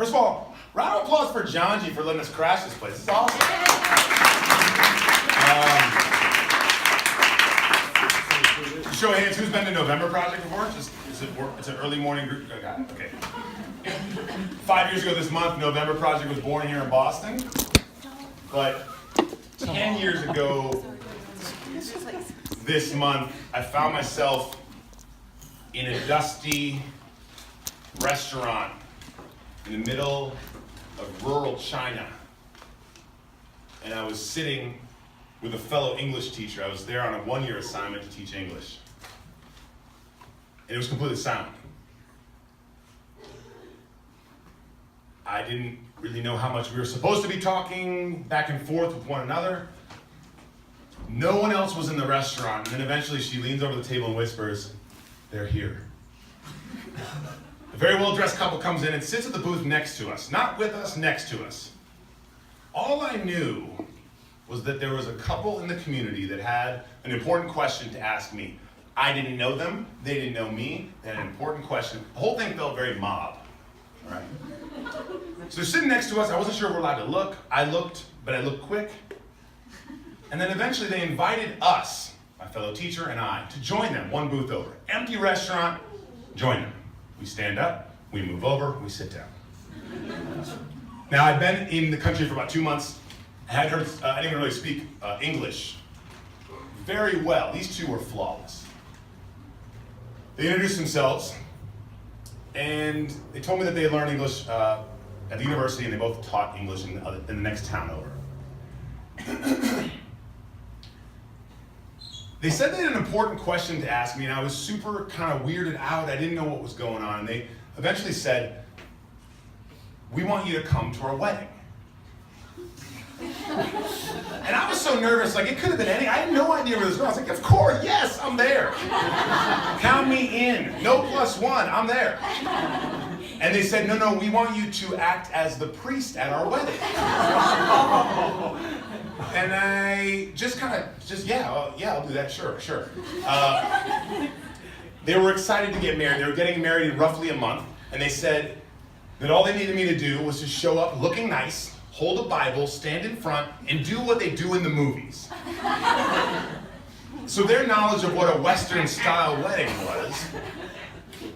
First of all, round of applause for Janji for letting us crash this place. It's awesome. Show of hands, who's been to November Project before? It's an early morning group. Okay. 5 years ago this month, November Project was born here in Boston. But 10 years ago this month, I found myself in a dusty restaurant in the middle of rural China. And I was sitting with a fellow English teacher. I was there on a one-year assignment to teach English. And it was completely silent. I didn't really know how much we were supposed to be talking back and forth with one another. No one else was in the restaurant. And then eventually she leans over the table and whispers, "They're here." A very well-dressed couple comes in and sits at the booth next to us. Not with us, next to us. All I knew was that there was a couple in the community that had an important question to ask me. I didn't know them, they didn't know me, they had an important question. The whole thing felt very mob, right? So they're sitting next to us, I wasn't sure if we're allowed to look. I looked, but I looked quick. And then eventually they invited us, my fellow teacher and I, to join them one booth over. Empty restaurant, join them. We stand up, we move over, we sit down. Now I'd been in the country for about 2 months. I didn't really speak English very well. These two were flawless. They introduced themselves, and they told me that they had learned English at the university, and they both taught English in the next town over. They said they had an important question to ask me, and I was super kind of weirded out. I didn't know what was going on. And they eventually said, "We want you to come to our wedding." And I was so nervous, like it could have been any, I had no idea where this was going. I was like, "Of course, yes, I'm there. Count me in. No +1, I'm there." And they said, no, we want you to act as the priest at our wedding. And I just yeah, I'll do that, sure. They were excited to get married. They were getting married in roughly a month. And they said that all they needed me to do was to show up looking nice, hold a Bible, stand in front, and do what they do in the movies. So their knowledge of what a Western-style wedding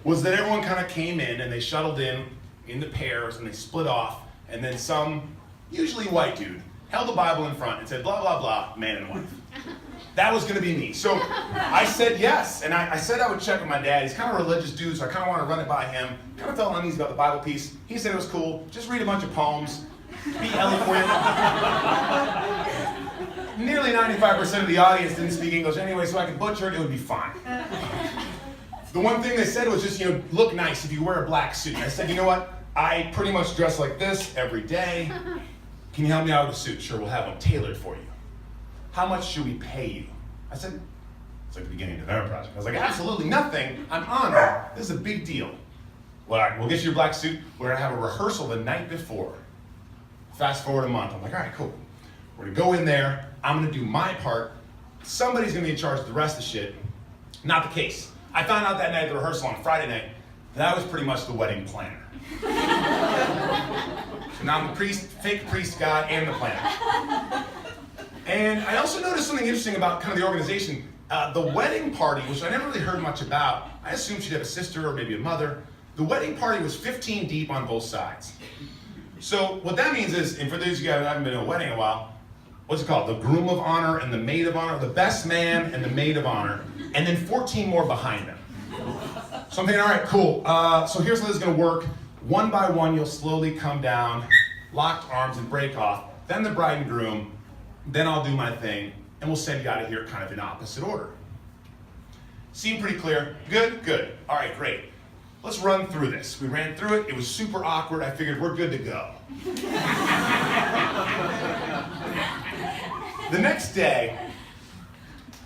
was that everyone kind of came in and they shuttled in the pairs, and they split off, and then some, usually white dude, held the Bible in front and said, blah, blah, blah, man and wife. That was going to be me. So I said yes, and I said I would check with my dad. He's kind of a religious dude, so I kind of want to run it by him. Kind of felt uneasy about the Bible piece. He said it was cool. Just read a bunch of poems. Be eloquent. Nearly 95% of the audience didn't speak English anyway, so I could butcher it, it would be fine. The one thing they said was just, look nice if you wear a black suit. And I said, you know what? I pretty much dress like this every day. Can you help me out with a suit? Sure, we'll have one tailored for you. How much should we pay you? I said, it's like the beginning of the November Project. I was like, absolutely nothing. I'm honored. This is a big deal. Well, all right, we'll get you your black suit. We're gonna have a rehearsal the night before. Fast forward a month. I'm like, all right, cool. We're gonna go in there. I'm gonna do my part. Somebody's gonna be in charge of the rest of the shit. Not the case. I found out that night at the rehearsal on Friday night that I was pretty much the wedding planner. So now I'm the fake priest guy and the planner. And I also noticed something interesting about kind of the organization. The wedding party, which I never really heard much about, I assumed she'd have a sister or maybe a mother. The wedding party was 15 deep on both sides. So what that means is, and for those of you guys who haven't been to a wedding in a while, what's it called? The groom of honor and the maid of honor, the best man and the maid of honor, and then 14 more behind them. So I'm thinking, all right, cool. So here's how this is gonna work. One by one, you'll slowly come down, locked arms and break off, then the bride and groom, then I'll do my thing, and we'll send you out of here kind of in opposite order. Seemed pretty clear. Good. All right, great. Let's run through this. We ran through it. It was super awkward. I figured we're good to go. The next day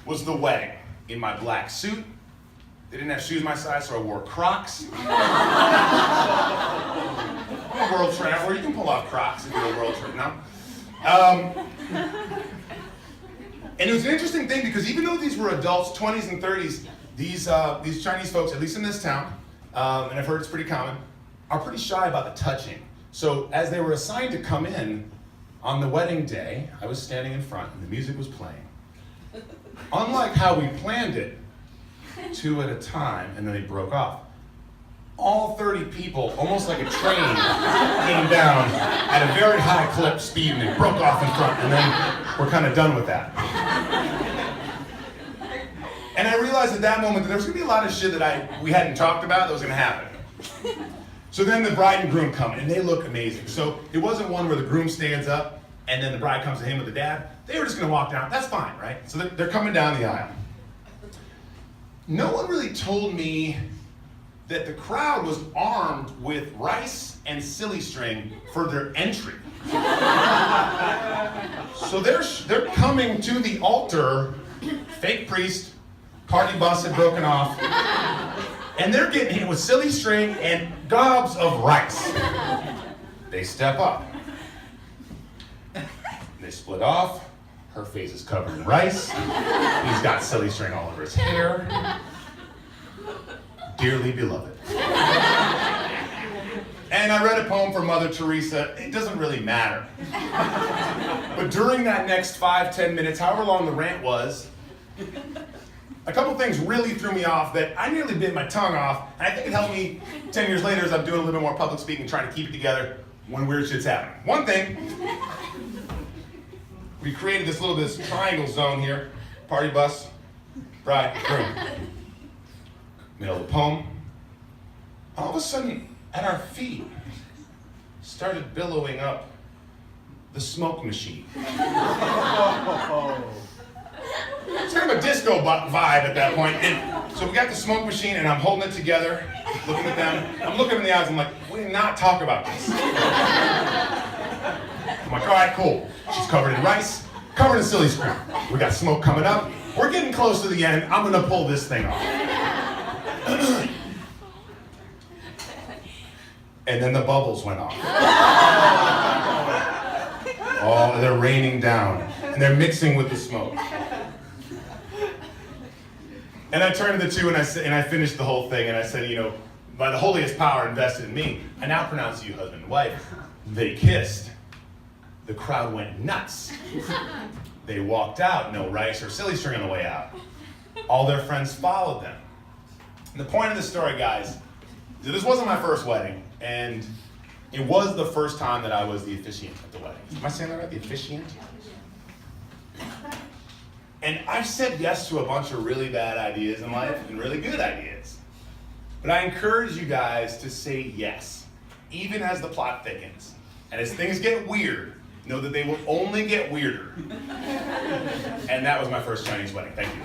was the wedding in my black suit. They didn't have shoes my size, so I wore Crocs. I'm a world traveler. You can pull off Crocs if you're a world traveler. No? And it was an interesting thing because even though these were adults, 20s and 30s, these Chinese folks, at least in this town, and I've heard it's pretty common, are pretty shy about the touching. So as they were assigned to come in on the wedding day, I was standing in front and the music was playing. Unlike how we planned it, 2 at a time, and then they broke off. All 30 people, almost like a train, came down at a very high clip speed and they broke off in front, and then we're kind of done with that. And I realized at that moment that there was gonna be a lot of shit that we hadn't talked about that was gonna happen. So then the bride and groom come, and they look amazing. So it wasn't one where the groom stands up and then the bride comes to him with the dad. They were just gonna walk down, that's fine, right? So they're coming down the aisle. No one really told me that the crowd was armed with rice and silly string for their entry. So they're coming to the altar, fake priest, party bus had broken off, and they're getting hit with silly string and gobs of rice. They step up. They split off. Her face is covered in rice. He's got silly string all over his hair. Dearly beloved. And I read a poem from Mother Teresa. It doesn't really matter. But during that next 5-10 minutes, however long the rant was, a couple things really threw me off that I nearly bit my tongue off, and I think it helped me 10 years later as I'm doing a little bit more public speaking, trying to keep it together when weird shit's happening. One thing, we created this triangle zone here, party bus, bride, groom. Middle of the poem, all of a sudden, at our feet, started billowing up the smoke machine. It's kind of a disco vibe at that point. And so we got the smoke machine, and I'm holding it together, looking at them. I'm looking in the eyes, I'm like, we did not talk about this. I'm like, all right, cool. She's covered in rice, covered in silly string. We got smoke coming up. We're getting close to the end. I'm gonna pull this thing off. And then the bubbles went off. Oh, they're raining down, and they're mixing with the smoke. And I turned to the two, and I finished the whole thing, and I said, by the holiest power invested in me, I now pronounce you husband and wife. They kissed. The crowd went nuts. They walked out, no rice or silly string on the way out. All their friends followed them. And the point of the story, guys, is that this wasn't my first wedding, and it was the first time that I was the officiant at the wedding. Am I saying that right? The officiant? And I've said yes to a bunch of really bad ideas in life and really good ideas. But I encourage you guys to say yes, even as the plot thickens. And as things get weird, know that they will only get weirder. And that was my first Chinese wedding. Thank you.